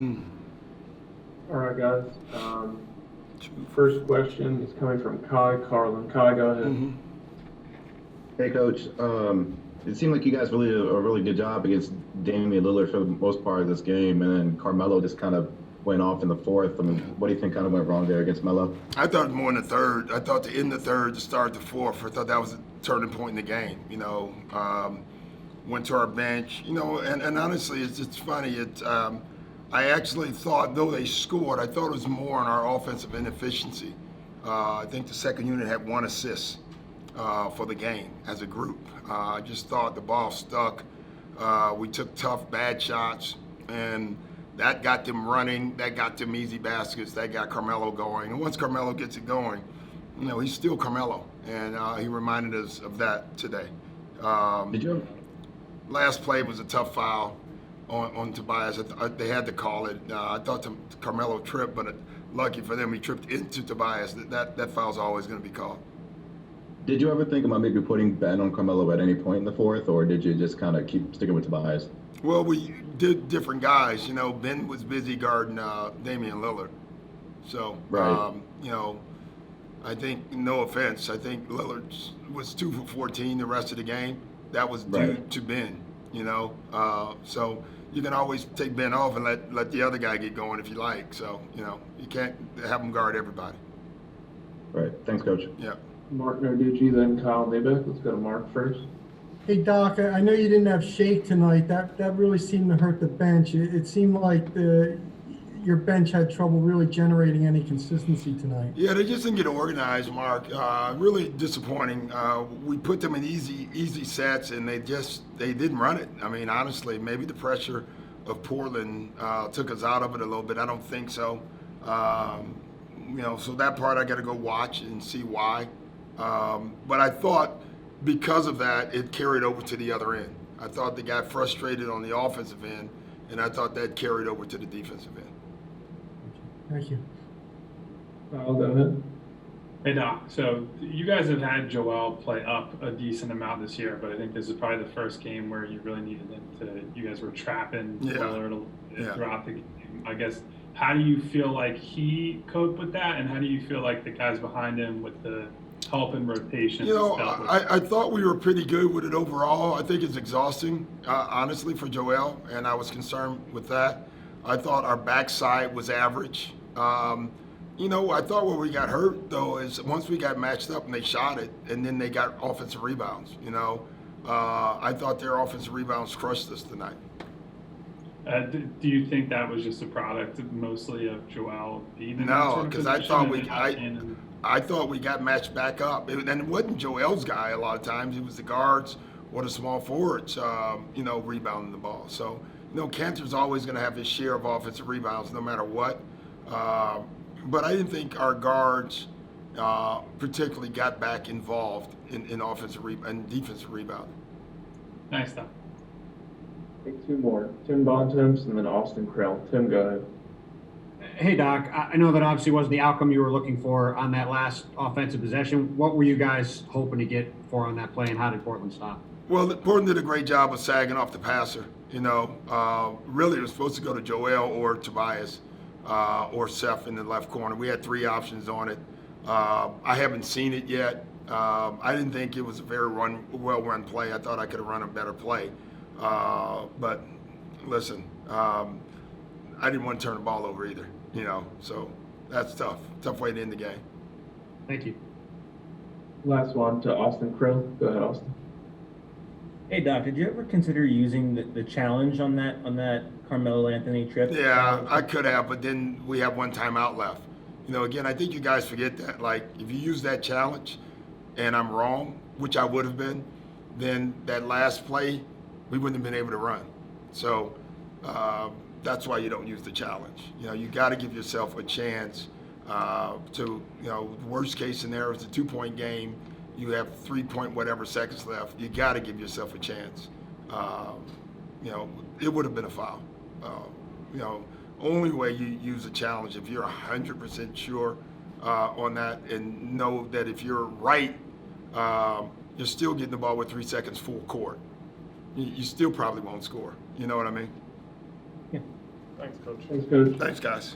All right, guys. First question is coming from Kai Carlin. Kai, go ahead. Hey, Coach. It seemed like you guys really did a really good job against Damian Lillard for the most part of this game, and then Carmelo just kind of went off in the fourth. I mean, what do you think kind of went wrong there against Melo? I thought more in the third. I thought to end the third, to start the fourth. I thought that was a turning point in the game. Went to our bench. And honestly, it's funny. I actually thought, though they scored, I thought it was more on our offensive inefficiency. I think the second unit had 1 assist for the game as a group. I just thought the ball stuck. We took tough, bad shots, and that got them running. That got them easy baskets. That got Carmelo going. And once Carmelo gets it going, he's still Carmelo, and he reminded us of that today. Did you? Last play was a tough foul on Tobias. They had to call it. I thought Carmelo tripped, but lucky for them, he tripped into Tobias. That foul's always going to be called. Did you ever think about maybe putting Ben on Carmelo at any point in the fourth, or did you just kind of keep sticking with Tobias? Well, we did different guys. Ben was busy guarding Damian Lillard. So, right. I think, no offense, I think Lillard was 2 for 14 the rest of the game. That was due to Ben, So you can always take Ben off and let the other guy get going if you like. So, you can't have him guard everybody. Right. Thanks, Coach. Yeah. Mark Narducci, then Kyle Nebeck. Let's go to Mark first. Hey, Doc, I know you didn't have Shake tonight. That really seemed to hurt the bench. It seemed like your bench had trouble really generating any consistency tonight. Yeah, they just didn't get organized, Mark. Really disappointing. We put them in easy sets, and they didn't run it. I mean, honestly, maybe the pressure of Portland took us out of it a little bit. I don't think so. So that part I got to go watch and see why. But I thought because of that, it carried over to the other end. I thought they got frustrated on the offensive end, and I thought that carried over to the defensive end. Thank you. Kyle, go ahead. Hey, Doc. So you guys have had Joel play up a decent amount this year, but I think this is probably the first game where you really needed him to. You guys were trapping Lillard throughout the game. I guess, how do you feel like he coped with that, and how do you feel like the guys behind him with the help and rotation? I thought we were pretty good with it overall. I think it's exhausting, honestly, for Joel, and I was concerned with that. I thought our backside was average. I thought where we got hurt, though, is once we got matched up and they shot it, and then they got offensive rebounds. I thought their offensive rebounds crushed us tonight. Do you think that was just a product mostly of Joel? No, because I thought we got matched back up. And it wasn't Joel's guy a lot of times. It was the guards or the small forwards, rebounding the ball. So, Cantor's always going to have his share of offensive rebounds no matter what. But I didn't think our guards particularly got back involved in offensive and defensive rebounding. Nice stuff. Take 2 more. Tim Bontemps and then Austin Krell. Tim, go ahead. Hey, Doc, I know that obviously wasn't the outcome you were looking for on that last offensive possession. What were you guys hoping to get for on that play, and how did Portland stop? Well, Portland did a great job of sagging off the passer. Really it was supposed to go to Joel or Tobias or Seth in the left corner. We had 3 options on it. I haven't seen it yet. I didn't think it was a very well-run play. I thought I could have run a better play. But listen, I didn't want to turn the ball over either. So that's tough. Tough way to end the game. Thank you. Last one to Austin Krell. Go ahead, Austin. Hey, Doc, did you ever consider using the challenge on that Carmelo Anthony trip? Yeah, I could have, but then we have 1 timeout left. Again, I think you guys forget that. Like, if you use that challenge and I'm wrong, which I would have been, then that last play, we wouldn't have been able to run. So that's why you don't use the challenge. You got to give yourself a chance to, worst case scenario is a 2-point game. You have 3 whatever seconds left. You got to give yourself a chance. It would have been a foul. Only way you use a challenge if you're 100% sure on that, and know that if you're right, you're still getting the ball with 3 seconds full court. You still probably won't score. You know what I mean? Yeah. Thanks, Coach. Thanks, guys.